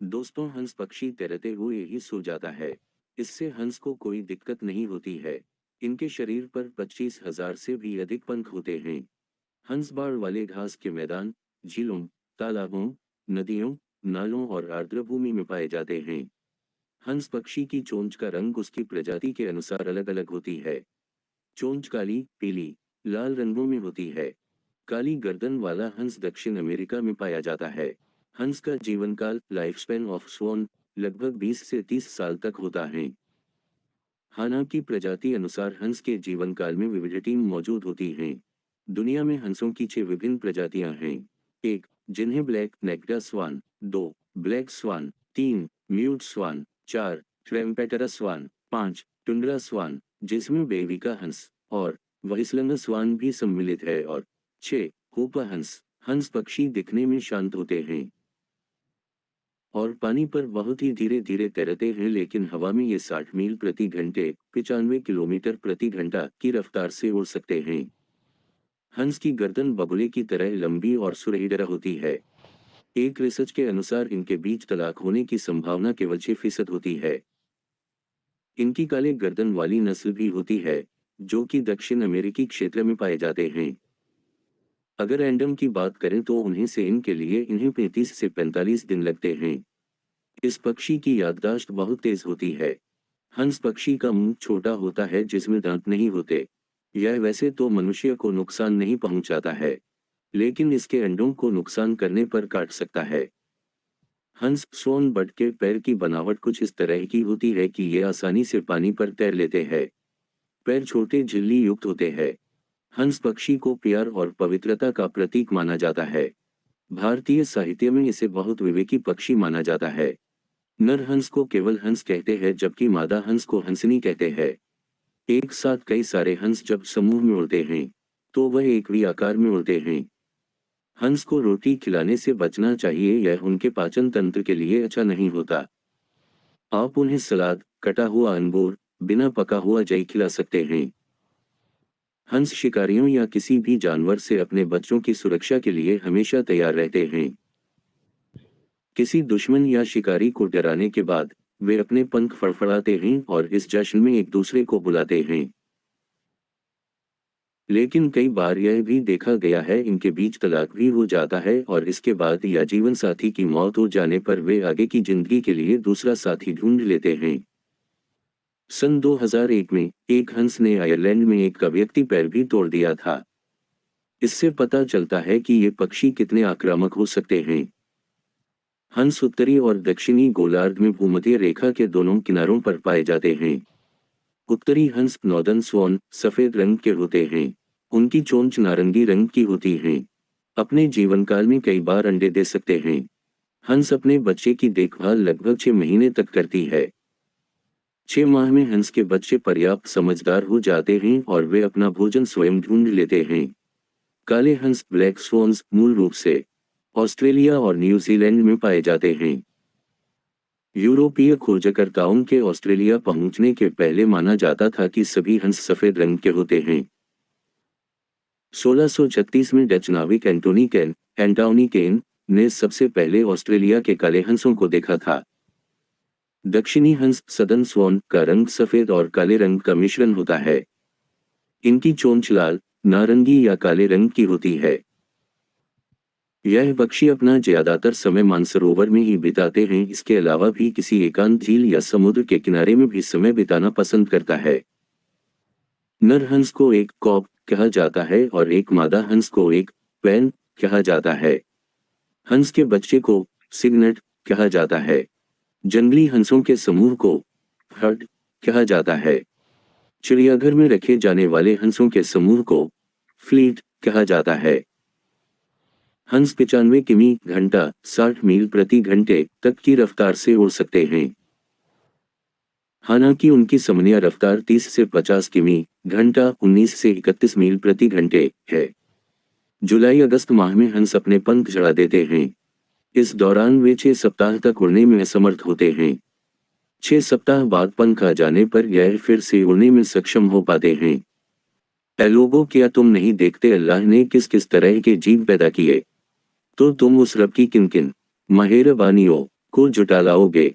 दोस्तों, हंस पक्षी तैरते हुए ही सो जाता है। इससे हंस को कोई दिक्कत नहीं होती है। इनके शरीर पर 25,000 से भी अधिक पंख होते हैं। हंस बाढ़ वाले घास के मैदान, झीलों, तालाबों, नदियों, नालों और आर्द्र भूमि में पाए जाते हैं। हंस पक्षी की चोंच का रंग उसकी प्रजाति के अनुसार अलग अलग होती है। चोंच काली, पीली, लाल रंगों में होती है। काली गर्दन वाला हंस दक्षिण अमेरिका में पाया जाता है। हंस का जीवन काल, लाइफ स्पैन ऑफ स्वॉन, लगभग 20 से 30 साल तक होता है। हालांकि प्रजाति अनुसार हंस के जीवन काल में विविधता मौजूद होती हैं। दुनिया में हंसों की 6 विभिन्न प्रजातियां हैं। 1. जिन्हें ब्लैक नेक्ड स्वान, 2. Black swan, 3. म्यूट स्वान, 4. ट्रेम्पेटरा स्वान, 5. टुंड्रा स्वान, जिसमें बेबी का हंस और व्हिस्लर स्वान भी सम्मिलित है, और 6. कूपा हंस। हंस पक्षी दिखने में शांत होते हैं और पानी पर बहुत ही धीरे धीरे तैरते हैं, लेकिन हवा में ये 60 मील प्रति घंटे 95 किलोमीटर प्रति घंटा की रफ्तार से उड़ सकते हैं। हंस की गर्दन बगुले की तरह लंबी और सुरहीदार होती है। एक रिसर्च के अनुसार इनके बीच तलाक होने की संभावना केवल 6% होती है। इनकी काले गर्दन वाली नस्ल भी होती है, जो कि दक्षिण अमेरिकी क्षेत्र में पाए जाते हैं। अगर एंडम की बात करें तो उन्हें से इनके लिए इन्हें 35 से 45 दिन लगते हैं। इस पक्षी की याददाश्त बहुत तेज होती है। हंस पक्षी का मुंह छोटा होता है जिसमें दांत नहीं होते। यह वैसे तो मनुष्य को नुकसान नहीं पहुंचाता है, लेकिन इसके अंडों को नुकसान करने पर काट सकता है। हंस स्वॉन बर्ड के पैर की बनावट कुछ इस तरह की होती है कि ये आसानी से पानी पर तैर लेते हैं। पैर छोटे झिल्ली युक्त होते हैं। हंस पक्षी को प्यार और पवित्रता का प्रतीक माना जाता है। भारतीय साहित्य में इसे बहुत विवेकी पक्षी माना जाता है। नर हंस को केवल हंस कहते हैं, जबकि मादा हंस को हंसनी कहते हैं। एक साथ कई सारे हंस जब समूह में उड़ते हैं, तो वह एक वी आकार में उड़ते हैं। हंस को रोटी खिलाने से बचना चाहिए, यह उनके पाचन तंत्र के लिए अच्छा नहीं होता। आप उन्हें सलाद, कटा हुआ अंगूर, बिना पका हुआ जई खिला सकते हैं। हंस शिकारियों या किसी भी जानवर से अपने बच्चों की सुरक्षा के लिए हमेशा तैयार रहते हैं। किसी दुश्मन या शिकारी को डराने के बाद वे अपने पंख फड़फड़ाते हैं और इस जश्न में एक दूसरे को बुलाते हैं। लेकिन कई बार यह भी देखा गया है इनके बीच तलाक भी हो जाता है, और इसके बाद या जीवन साथी की मौत हो जाने पर वे आगे की जिंदगी के लिए दूसरा साथी ढूंढ लेते हैं। सन 2001 में एक हंस ने आयरलैंड में एक का व्यक्ति पैर भी तोड़ दिया था। इससे पता चलता है कि ये पक्षी कितने आक्रामक हो सकते हैं। हंस उत्तरी और दक्षिणी गोलार्ध में भूमध्य रेखा के दोनों किनारों पर पाए जाते हैं। उत्तरी हंस नॉर्दर्न स्वॉन सफेद रंग के होते हैं। उनकी चोंच नारंगी रंग की होती है। अपने जीवन काल में कई बार अंडे दे सकते हैं। हंस अपने बच्चे की देखभाल लगभग 6 महीने तक करती है। 6 माह में हंस के बच्चे पर्याप्त समझदार हो जाते हैं और वे अपना भोजन स्वयं ढूंढ लेते हैं। काले हंस ब्लैक स्वॉन्स मूल रूप से ऑस्ट्रेलिया और न्यूजीलैंड में पाए जाते हैं। यूरोपीय खोजकर्ताओं के ऑस्ट्रेलिया पहुंचने के पहले माना जाता था कि सभी हंस सफेद रंग के होते हैं। 1636 में डच नाविक एंटोनी केन ने सबसे पहले ऑस्ट्रेलिया के काले हंसों को देखा था। दक्षिणी हंस सदर्न स्वॉन का रंग सफेद और काले रंग का मिश्रण होता है। इनकी चोंच लाल, नारंगी या काले रंग की होती है। यह पक्षी अपना ज्यादातर समय मानसरोवर में ही बिताते हैं। इसके अलावा भी किसी एकांत झील या समुद्र के किनारे में भी समय बिताना पसंद करता है। नर हंस को एक कॉक कहा जाता है और एक मादा हंस को एक पैन कहा जाता है। हंस के बच्चे को सिग्नेट कहा जाता है। जंगली हंसों के समूह को हर्ड कहा जाता है। चिड़ियाघर में रखे जाने वाले हंसों के समूह को फ्लीट कहा जाता है। हंस 95 किमी घंटा 60 मील प्रति घंटे तक की रफ्तार से उड़ सकते हैं। हालांकि उनकी सामान्य रफ्तार 30 से 50 किमी घंटा 19 से 31 मील प्रति घंटे है। जुलाई अगस्त माह में हंस अपने पंख चढ़ा देते हैं। इस दौरान वे 6 सप्ताह तक उड़ने में असमर्थ होते हैं। 6 सप्ताह बाद पंख आ जाने पर यह फिर से उड़ने में सक्षम हो पाते हैं। ऐ लोगों, क्या तुम नहीं देखते अल्लाह ने किस किस तरह के जीव पैदा किए? तो तुम उस रब की किन किन मेहरबानियों को जुटा लाओगे।